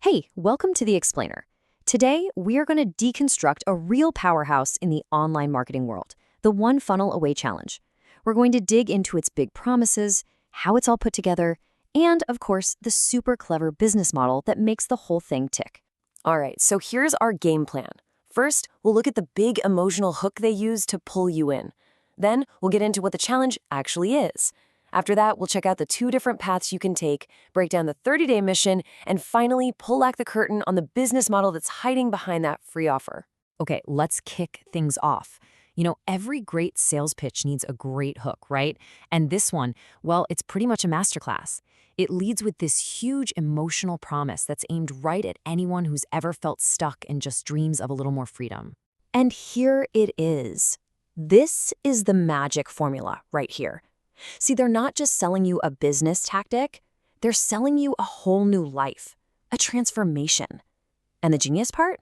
Hey, welcome to The Explainer. Today, we are going to deconstruct a real powerhouse in the online marketing world, the One Funnel Away Challenge. We're going to dig into its big promises, how it's all put together, and, of course, the super clever business model that makes the whole thing tick. All right, so here's our game plan. First, we'll look at the big emotional hook they use to pull you in. Then, we'll get into what the challenge actually is. After that, we'll check out the 2 different paths you can take, break down the 30-day mission, and finally pull back the curtain on the business model that's hiding behind that free offer. Okay, let's kick things off. Every great sales pitch needs a great hook, right? And this one, well, it's pretty much a masterclass. It leads with this huge emotional promise that's aimed right at anyone who's ever felt stuck and just dreams of a little more freedom. And here it is. This is the magic formula right here. See, they're not just selling you a business tactic, they're selling you a whole new life, a transformation. And the genius part?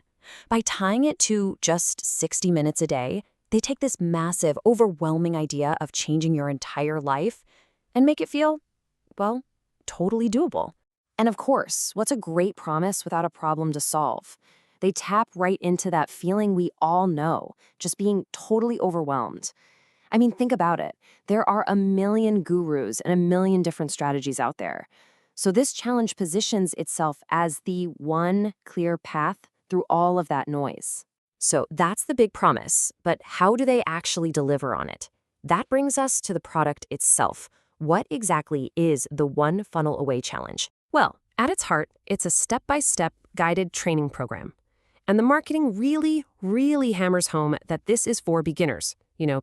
By tying it to just 60 minutes a day, they take this massive, overwhelming idea of changing your entire life and make it feel, well, totally doable. And of course, what's a great promise without a problem to solve? They tap right into that feeling we all know, just being totally overwhelmed. I mean, think about it. There are a million gurus and a million different strategies out there. So this challenge positions itself as the one clear path through all of that noise. So that's the big promise, but how do they actually deliver on it? That brings us to the product itself. What exactly is the One Funnel Away Challenge? Well, at its heart, it's a step-by-step guided training program. And the marketing really hammers home that this is for beginners.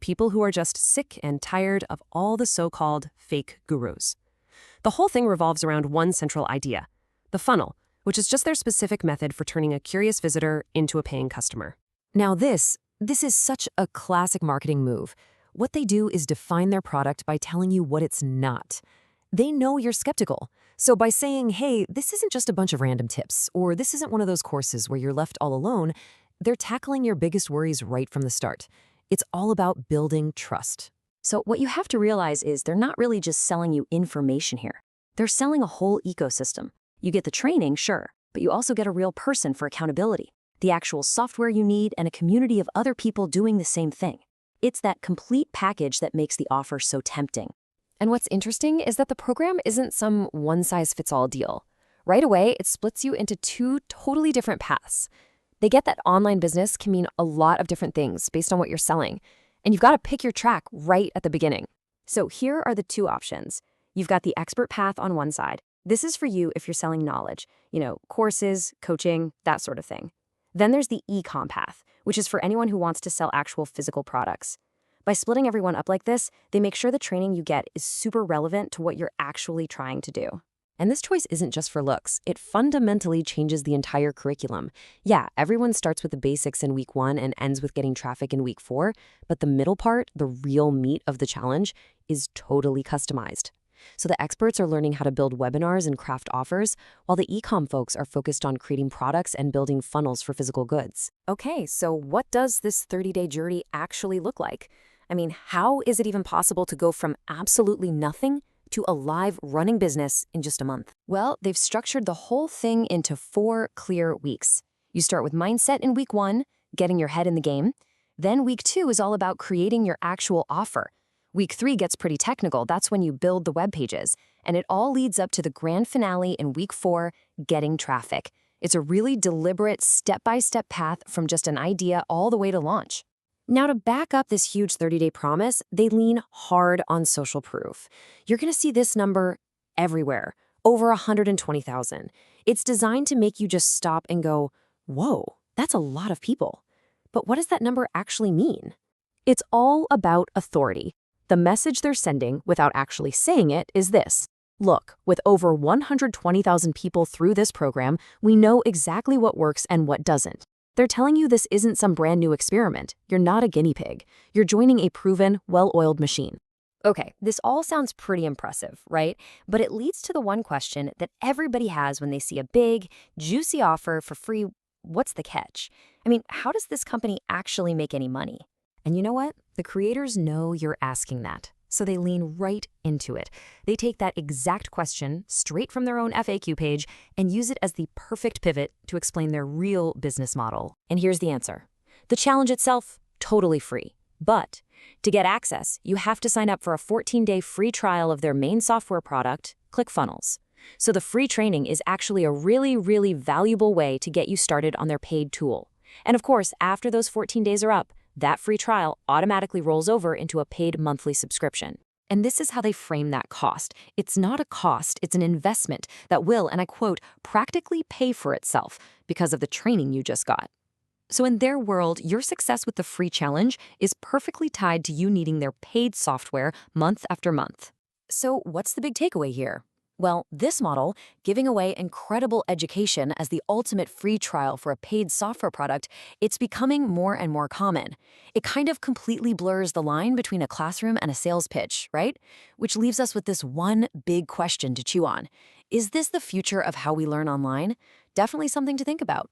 People who are just sick and tired of all the so-called fake gurus. The whole thing revolves around one central idea, the funnel, which is just their specific method for turning a curious visitor into a paying customer. Now this is such a classic marketing move. What they do is define their product by telling you what it's not. They know you're skeptical. So by saying, hey, this isn't just a bunch of random tips, or this isn't one of those courses where you're left all alone, they're tackling your biggest worries right from the start. It's all about building trust. So what you have to realize is they're not really just selling you information here. They're selling a whole ecosystem. You get the training, sure, but you also get a real person for accountability, the actual software you need, and a community of other people doing the same thing. It's that complete package that makes the offer so tempting. And what's interesting is that the program isn't some one-size-fits-all deal. Right away, it splits you into 2 totally different paths. They get that online business can mean a lot of different things based on what you're selling, and you've got to pick your track right at the beginning. So here are the 2 options. You've got the expert path on one side. This is for you if you're selling knowledge, courses, coaching, that sort of thing. Then there's the e-com path, which is for anyone who wants to sell actual physical products. By splitting everyone up like this, they make sure the training you get is super relevant to what you're actually trying to do. And this choice isn't just for looks. It fundamentally changes the entire curriculum. Yeah, everyone starts with the basics in week 1 and ends with getting traffic in week 4, but the middle part, the real meat of the challenge, is totally customized. So the experts are learning how to build webinars and craft offers, while the e-com folks are focused on creating products and building funnels for physical goods. Okay, so what does this 30-day journey actually look like? I mean, how is it even possible to go from absolutely nothing to a live running business in just a month? Well, they've structured the whole thing into 4 clear weeks. You start with mindset in week 1, getting your head in the game. Then week 2 is all about creating your actual offer. Week 3 gets pretty technical. That's when you build the web pages. And it all leads up to the grand finale in week 4, getting traffic. It's a really deliberate step-by-step path from just an idea all the way to launch. Now, to back up this huge 30-day promise, they lean hard on social proof. You're going to see this number everywhere, over 120,000. It's designed to make you just stop and go, whoa, that's a lot of people. But what does that number actually mean? It's all about authority. The message they're sending, without actually saying it, is this. Look, with over 120,000 people through this program, we know exactly what works and what doesn't. They're telling you this isn't some brand new experiment. You're not a guinea pig. You're joining a proven, well-oiled machine. Okay, this all sounds pretty impressive, right? But it leads to the one question that everybody has when they see a big, juicy offer for free. What's the catch? I mean, how does this company actually make any money? And you know what? The creators know you're asking that. So they lean right into it. They take that exact question straight from their own FAQ page and use it as the perfect pivot to explain their real business model. And here's the answer. The challenge itself, totally free. But to get access, you have to sign up for a 14-day free trial of their main software product, ClickFunnels. So the free training is actually a really, really valuable way to get you started on their paid tool. And of course, after those 14 days are up, that free trial automatically rolls over into a paid monthly subscription. And this is how they frame that cost. It's not a cost, it's an investment that will, and I quote, practically pay for itself because of the training you just got. So in their world, your success with the free challenge is perfectly tied to you needing their paid software month after month. So what's the big takeaway here? Well, this model, giving away incredible education as the ultimate free trial for a paid software product, it's becoming more and more common. It kind of completely blurs the line between a classroom and a sales pitch, right? Which leaves us with this one big question to chew on. Is this the future of how we learn online? Definitely something to think about.